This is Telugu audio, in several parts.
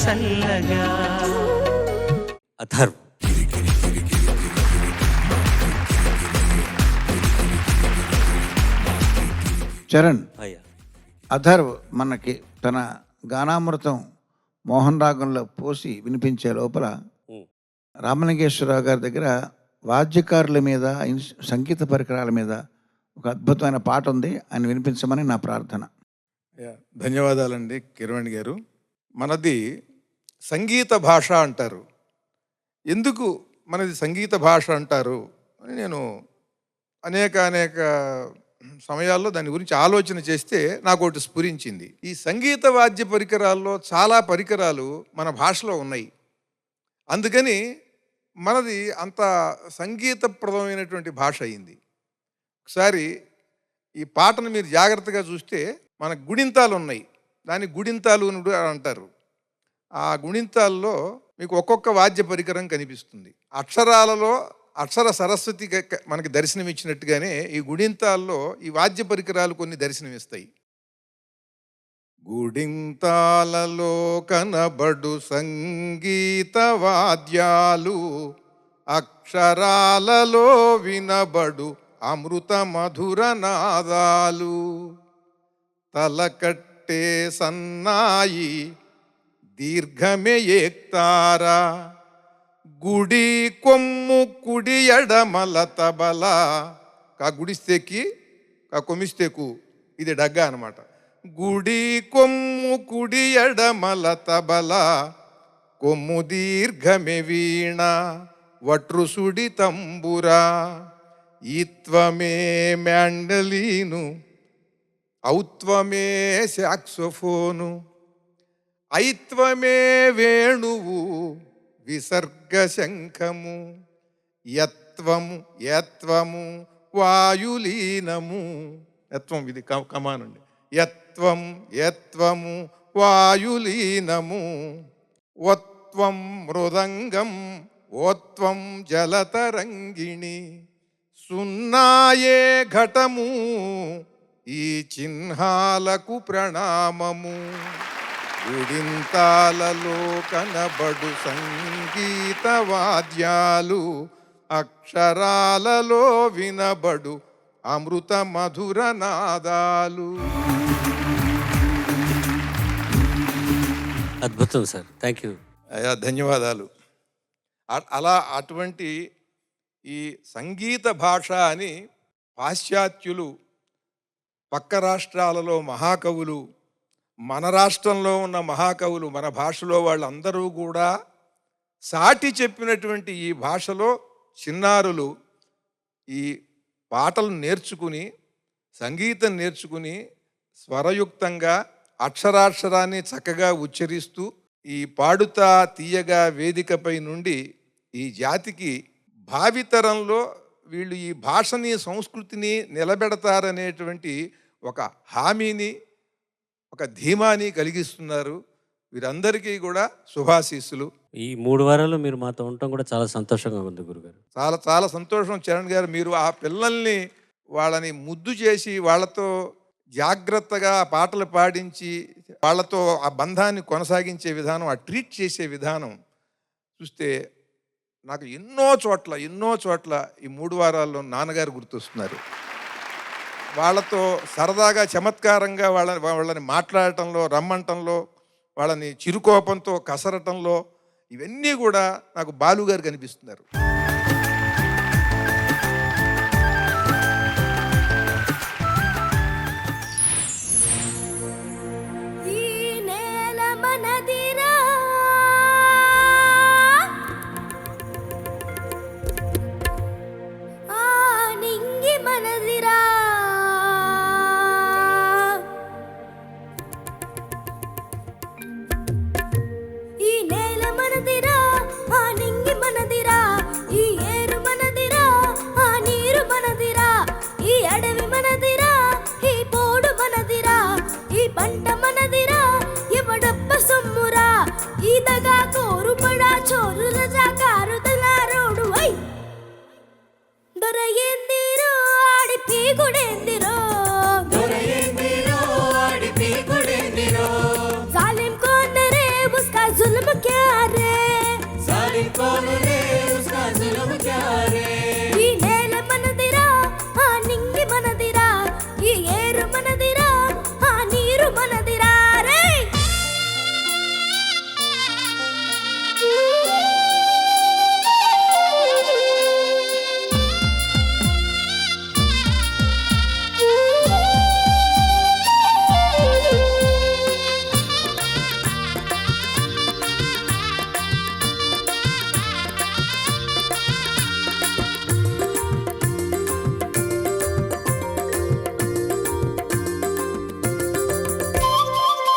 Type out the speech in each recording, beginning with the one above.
చల్లగా. అథర్వ్ చరణ్ అయ్యా. అథర్వ్ మనకి తన గానామృతం మోహన్ రాగంలో పోసి వినిపించే లోపల రామలింగేశ్వరరావు గారి దగ్గర వాద్యకారుల మీద సంగీత పరికరాల మీద ఒక అద్భుతమైన పాట ఉంది, ఆయన వినిపించమని నా ప్రార్థన. ధన్యవాదాలండి కిరణ్ గారు. మనది సంగీత భాష అంటారు. ఎందుకు మనది సంగీత భాష అంటారు అని నేను అనేక సమయాల్లో దాని గురించి ఆలోచన చేస్తే నాకు ఒకటి స్ఫురించింది. ఈ సంగీత వాద్య పరికరాల్లో చాలా పరికరాలు మన భాషలో ఉన్నాయి. అందుకని మనది అంత సంగీతప్రదమైనటువంటి భాష అయింది. ఒకసారి ఈ పాటను మీరు జాగ్రత్తగా చూస్తే మన గుడింతాలు ఉన్నాయి, దాన్ని గుడింతాలు అని అంటారు. ఆ గుణింతాల్లో మీకు ఒక్కొక్క వాద్య పరికరం కనిపిస్తుంది. అక్షరాలలో అక్షర సరస్వతి మనకి దర్శనమిచ్చినట్టుగానే ఈ గుడింతాల్లో ఈ వాద్య పరికరాలు కొన్ని దర్శనమిస్తాయి. గుడింతాలలో కనబడు సంగీత వాద్యాలు, అక్షరాలలో వినబడు అమృత మధుర నాదాలు, తలకట్టే సన్నాయి దీర్ఘమే ఏక్తారా, గుడి కొమ్ము కుడి ఎడమల తబల, కా గుడిస్తేకి కా కొమిస్తేకు, ఇది డగ్గా అనమాట. గుడి కొమ్ము కుడి ఎడమల తబల, కొమ్ము దీర్ఘమే వీణ వట్రుసుడి తంబురా, ఈత్వమే మ్యాండలీను ఔత్వమే సాక్సోఫోను, ఐత్వమే వేణువు విసర్గ శంఖము, యత్వము యత్వము వాయులీనము, యత్వం ఇది కమానండి, యత్వం యత్వము వాయులీనము, ఓత్వం మృదంగం ఓత్వం జలతరంగిణి, సున్నాయే ఘటము ఈ చిహ్నాలకు ప్రణామము, గుడింతాలలో కనబడు సంగీత వాద్యాలు, అక్షరాలలో వినబడు అమృత మధుర నాదాలు. అద్భుతం సార్, థ్యాంక్ యూ. అయ్యా ధన్యవాదాలు. అలా అటువంటి ఈ సంగీత భాష అని పాశ్చాత్యులు, పక్క రాష్ట్రాలలో మహాకవులు, మన రాష్ట్రంలో ఉన్న మహాకవులు, మన భాషలో వాళ్ళందరూ కూడా సాటి చెప్పినటువంటి ఈ భాషలో చిన్నారులు ఈ పాటలు నేర్చుకుని, సంగీతం నేర్చుకుని, స్వరయుక్తంగా అక్షరాక్షరాన్ని చక్కగా ఉచ్చరిస్తూ ఈ పాడుతా తీయగా వేదికపై నుండి ఈ జాతికి భావితరంలో వీళ్ళు ఈ భాషని సంస్కృతిని నిలబెడతారనేటువంటి ఒక హామీని, ఒక ధీమాని కలిగిస్తున్నారు. వీరందరికీ కూడా శుభాశీస్సులు. ఈ 3 వారాలు మీరు మాతో ఉండటం కూడా చాలా సంతోషంగా ఉంది గురుగారు. చాలా చాలా సంతోషం చరణ్ గారు. మీరు ఆ పిల్లల్ని వాళ్ళని ముద్దు చేసి వాళ్ళతో జాగ్రత్తగా పాటలు పాడించి వాళ్ళతో ఆ బంధాన్ని కొనసాగించే విధానం, ఆ ట్రీట్ చేసే విధానం చూస్తే నాకు ఎన్నో చోట్ల ఈ 3 వారాల్లో నాన్నగారు గుర్తొస్తున్నారు. వాళ్ళతో సరదాగా చమత్కారంగా వాళ్ళని మాట్లాడటంలో, రమ్మంటంలో, వాళ్ళని చిరుకోపంతో కసరటంలో, ఇవన్నీ కూడా నాకు బాలుగారు కనిపిస్తున్నారు. ఈ నేల మనదిరా, ఆ నింగి మనదిరా, ఈ ఏరు మనదిరా, ఆ నీరు మనదిరా రే.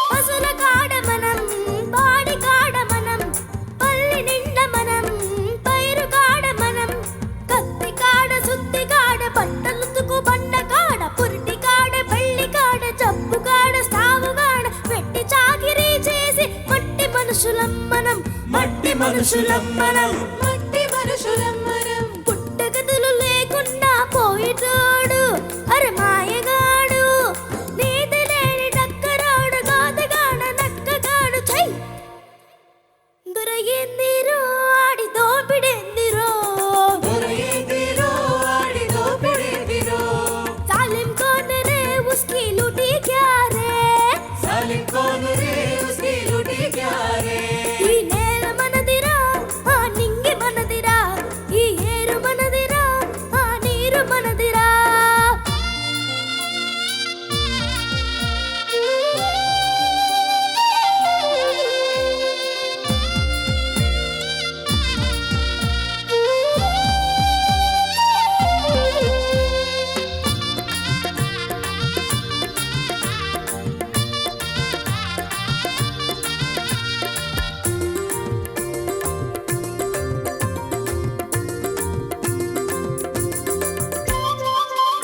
పసుల కాడ మనం, బాడి కాడ మనం, పల్లి నిండ మనం, పైరు కాడ మనం, కత్తి కాడ, సుత్తి కాడ, బట్టలుతుకు బండ కాడ, పురిటి కాడ, పెళ్లి కాడ, జబ్బు కాడ, సావు కాడ, పెట్టి చాకిరీ చేసి మట్టి మనుషులం మనం, మట్టి మనుషులం మనం, మట్టి మనుషులం మనం. పుట్టగతులు లేకుండా పోయిటోడు అరే మాయగాడు, నీతి లేని డక్కరాడు, గాతగాడ నక్కగాడు. చై దొరయ్యిందిరో ఆడి దోపిడేందిరో, जालिम कौन रे उसकी लूटी क्या रे, ఈ నేల మనదిరా, ఆ నింగి మనదిరా, ఈ ఏరు మనదిరా, ఆ నీరు మనదిరా.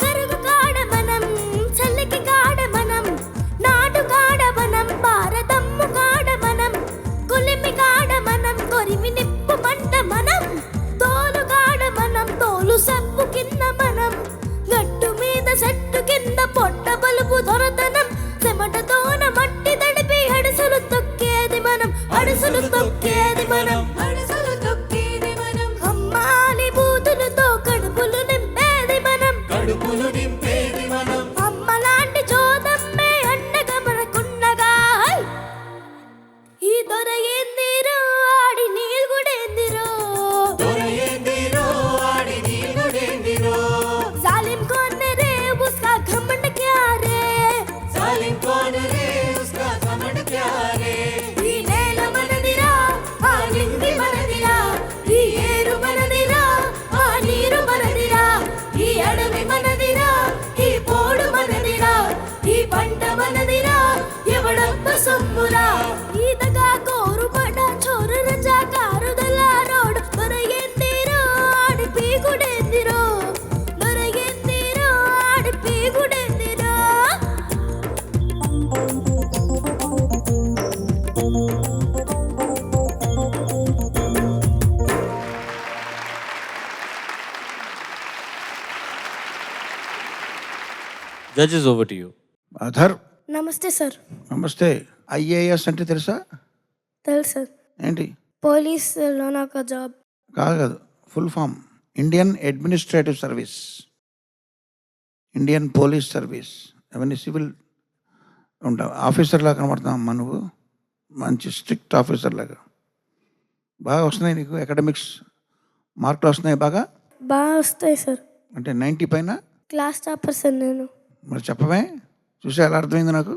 కరుగు కాడ మనం, చల్లికి కాడ మనం, నాటు కాడ మనం, భారతమ్ము కాడ మనం, కొలిమి కాడ మనం, కొరిమి నిప్పు మంట మనం, తోలు కాడ మనం, తోలు సబ్బు కింద మనం, గట్టు మీద చెట్టు కింద పొట్ట బలుపు దొరతనం, చెమటతోన మట్టి తడిపి అడుసులు తొక్కేది మనం, అడుసులు తొక్కేది మనం, అడుసులు తొక్కేది మనం. అమ్మాని బూతులతో కడుపులు నింపేది మనం, కడుపులు నింపేది మనం. అమ్మలాంటి చోదమ్మే అండగా మనకున్నగా. హై! ఈ దొరయేందిరో ఆడి నీల్గుడేందిరో, जालिम कौन रे उसका घमंड क्या रे, ఈ నేల మనదిరా, ఆ నింగి మనదిరా, ఈ ఏరు మనదిరా, ఆ నీరు మనదిరా, ఈ అడవి మనదిరా, ఈ పోడు మనదిరా, ఈ పంట మనదిరా, ఎవడొక్క సొమ్మురా. ఈతగా కోరుబడ చోరు రజా కారుదల రోడ్, దొరయేందిరో ఆడి పీగుడేందిరో, దొరయేందిరో ఆడి పీగుడేందిరో. Judges over to you. అధర్ నమస్తే సార్. నమస్తే. ఐఏఎస్ అంటే తెలుసా తెలుసు సార్. ఏంటి? పోలీస్లో నాకు జాబ్. కాదు, full form Indian administrative service, Indian police service. అవన్నీ సివిల్ ఉంటావు. ఆఫీసర్లా కనబడుతున్నావు అమ్మా నువ్వు, మంచి స్ట్రిక్ట్ ఆఫీసర్ లాగా. బాగా వస్తున్నాయి నీకు అకాడమిక్స్ మార్కులు వస్తున్నాయి బాగా? బాగా వస్తాయి సార్. అంటే 90 పైన? క్లాస్ టాపర్ సార్ నేను. మరి చెప్పమే, చూసే ఎలా అర్థమైంది నాకు.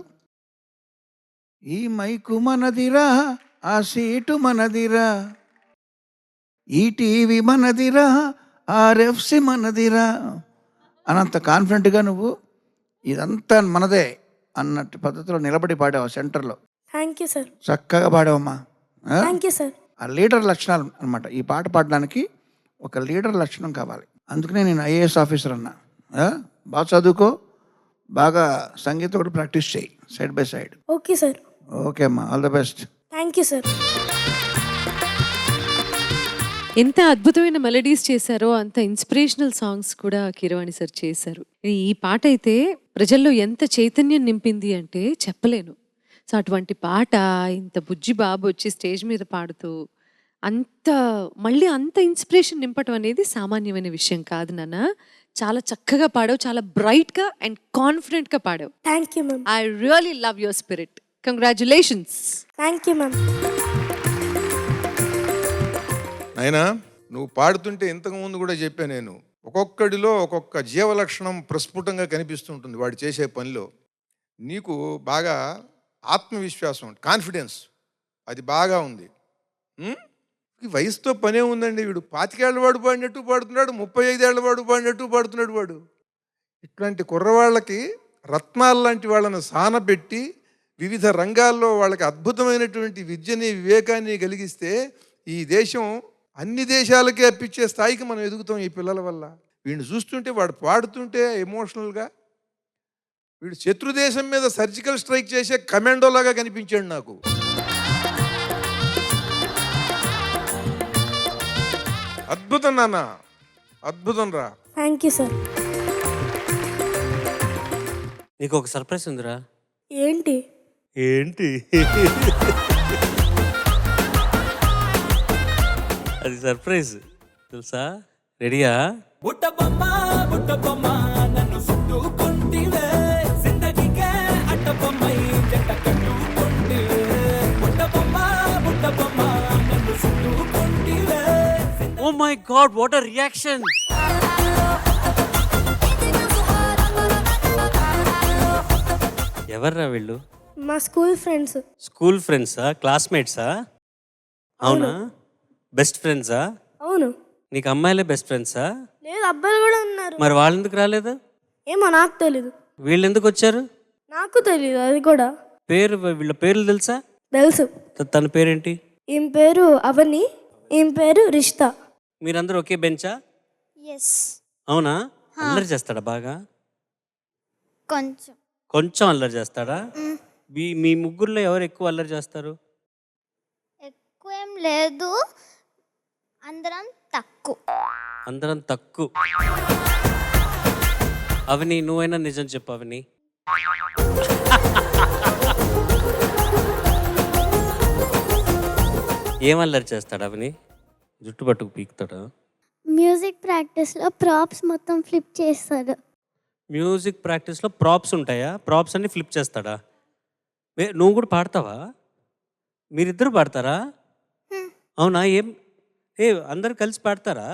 ఈ మైకు మనదిరా, ఆ సీటు మనదిరా, ఈ టీవీ మనదిరా, ఆర్ఎఫ్సి మనదిరా అనంత కాన్ఫిడెంట్గా నువ్వు ఇదంతా మనదే అన్నట్టు పద్ధతిలో నిలబడి పాడావు సెంటర్లో. Thank you sir. చక్కగా పాడావమ్మా. Thank you sir. ఆ లీడర్ లక్షణాలు అనమాట. ఈ పాట పాడడానికి ఒక లీడర్ లక్షణం కావాలి. అందుకనే నేను ఐఏఎస్ ఆఫీసర్ అన్నా. బాగా చదువుకో, బాగా సంగీతం కూడా ప్రాక్టీస్ చేయి side by side. Okay sir. Okay అమ్మా, all the best. Thank you sir. ఎంత అద్భుతమైన మెలడీస్ చేశారో అంత ఇన్స్పిరేషనల్ సాంగ్స్ కూడా కీరవాణి సార్ చేశారు. ఈ పాట అయితే ప్రజల్లో ఎంత చైతన్యం నింపింది అంటే చెప్పలేను. సో అటువంటి పాట ఇంత బుజ్జి బాబు వచ్చి స్టేజ్ మీద పాడుతూ అంత మళ్ళీ అంత ఇన్స్పిరేషన్ నింపటం అనేది సామాన్యమైన విషయం కాదు నాన్న. చాలా చక్కగా పాడావు, చాలా బ్రైట్గా అండ్ కాన్ఫిడెంట్గా పాడావు. Thank you ma'am. I really love your spirit. Congratulations. Thank you ma'am. అయినా నువ్వు పాడుతుంటే ఇంతకుముందు కూడా చెప్పా నేను, ఒక్కొక్కడిలో ఒక్కొక్క జీవలక్షణం ప్రస్ఫుటంగా కనిపిస్తుంటుంది వాడు చేసే పనిలో. నీకు బాగా ఆత్మవిశ్వాసం, కాన్ఫిడెన్స్ అది బాగా ఉంది. ఈ వయసుతో పనే ఉందండి. వీడు 25 ఏళ్ళ వాడు పాడినట్టు పాడుతున్నాడు, 35 ఏళ్ళ వాడు పాడినట్టు పాడుతున్నాడు వాడు. ఇట్లాంటి కుర్రవాళ్ళకి రత్నాలు లాంటి వాళ్ళని సానబెట్టి వివిధ రంగాల్లో వాళ్ళకి అద్భుతమైనటువంటి విద్యని వివేకాన్ని కలిగిస్తే ఈ దేశం అన్ని దేశాలకే అప్పించే స్థాయికి మనం ఎదుగుతాం ఈ పిల్లల వల్ల. వీడిని చూస్తుంటే, వాడు పాడుతుంటే ఎమోషనల్గా, వీడు శత్రుదేశం మీద సర్జికల్ స్ట్రైక్ చేసే కమాండోలాగా కనిపించాడు నాకు. అద్భుతం నాన్న, అద్భుతం రా. Thank you sir. నీకు ఒక సర్ప్రైజ్ ఉందిరా. ఏంటి? ఏంటి? అది సర్ప్రైజ్ తెలుసా? రెడీయా? Oh my god, what a reaction! ఎవర్రా వీళ్ళు? మా స్కూల్ ఫ్రెండ్స్. స్కూల్ ఫ్రెండ్సా? క్లాస్మేట్సా? అవునా? బెస్ట్ ఫ్రెండ్సా? అవును. నీకు అమ్మాయిలే బెస్ట్ ఫ్రెండ్సా? లేదు, అబ్బాయిలు కూడా ఉన్నారు. మరి వాళ్ళు ఎందుకు రాలేదు? ఏమో నాకు తెలీదు. వీళ్ళు ఎందుకు వచ్చారు? నాకు తెలీదు అది కూడా. వీళ్ళ పేర్లు తెలుసా? తెలుసు. తన పేరేంటి? ఈమె పేరు అవని, ఈమె పేరు రిష్తా. మీరందరూ ఒకే బెంచా? ఎస్. అవునా? అల్లరి చేస్తాడా బాగా? కొంచెం కొంచెం అల్లరి చేస్తాడా? మీ ముగ్గురులో ఎవరు ఎక్కువ అల్లరి చేస్తారు? ఎక్కువ ఏం లేదు, అందరం తక్కువ. అందరం తక్కువ. అవని, నువ్వైనా నిజం చెప్పు అవని. ఏం అల్లరి చేస్తాడు అవని? జుట్టు పట్టుకు పీకుతాడా? మ్యూజిక్ ప్రాక్టీస్లో ప్రాప్స్ మొత్తం ఫ్లిప్ చేస్తాడు. మ్యూజిక్ ప్రాక్టీస్లో ప్రాప్స్ ఉంటాయా? ప్రాప్స్ అన్ని ఫ్లిప్ చేస్తాడా? నువ్వు కూడా పాడతావా? మీరిద్దరు పాడతారా? అవునా? అందరు కలిసి పాడతారా?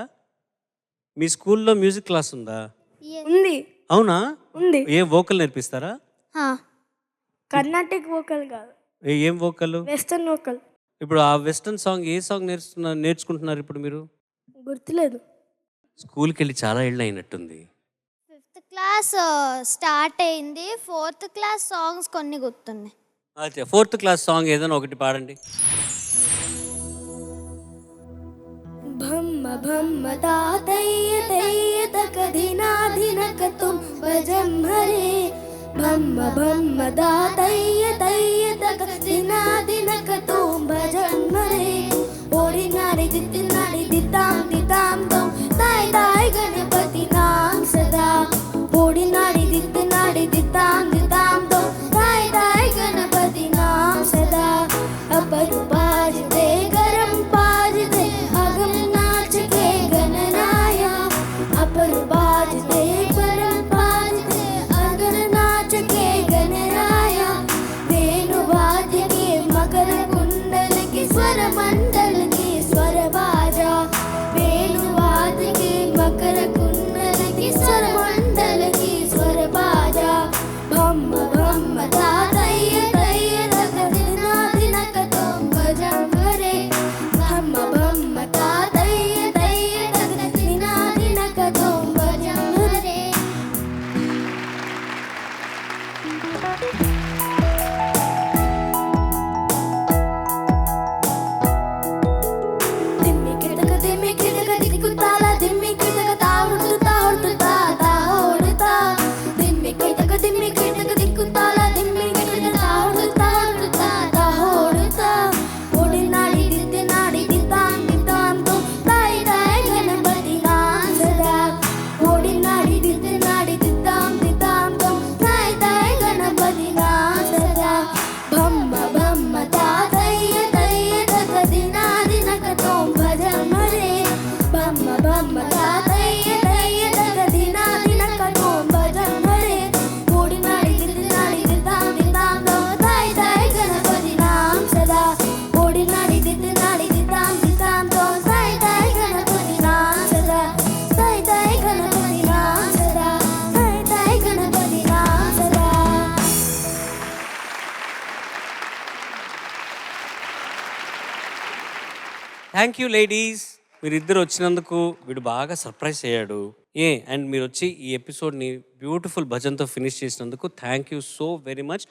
మీ స్కూల్లో మ్యూజిక్ క్లాస్ ఉందా? ఉంది. అవునా? ఉంది. ఏ వోకల్ నేర్పిస్తారా? కర్ణాటక వోకల్ కాదు. ఏం వోకల్? Western vocal. ఇప్పుడు ఆ వెస్టర్న్ సాంగ్ ఏ సాంగ్ నేర్చుకుంటున్నారు ఇప్పుడు మీరు? గుర్తులేదు. స్కూల్కి వెళ్ళి చాలా ఏళ్ళు అయినట్టుంది. 5th క్లాస్ స్టార్ట్ అయింది, 4th క్లాస్ సాంగ్స్ కొన్ని గుర్తున్నాయి. అయితే 4th క్లాస్ సాంగ్ ఏదైనా ఒకటి పాడండి. భమ్మ భమ్మ తాతయ్య తయ్య తక ధినాధినక తుం భజం హరే. భమ్మ భమ్మ తాతయ్య తయ్య తక ధినాధినక తుం భజం హరే. ఓడినాడి దిత్తినాడి దితాం దితాం తుం తాయ్ తాయ్ గణపతి నాం సదా. ఓడినాడి దిత్తినాడి దితాం దితాం తుం తాయ్ తాయ్ గణపతి నాం సదా. अपरु बाजते गरम बाजते अगम नाच के गणनाया. अपरु बाजते गरम बाजते अगर नाच के गणनाया. वेणु वाद्य के मकर कुंडल की स्वर मंडल की स्वर बाज థ్యాంక్ యూ లేడీస్, మీరిద్దరు వచ్చినందుకు వీడు బాగా సర్ప్రైజ్ అయ్యాడు. అండ్ మీరు వచ్చి ఈ ఎపిసోడ్ని బ్యూటిఫుల్ భజన్తో ఫినిష్ చేసినందుకు thank you so very much.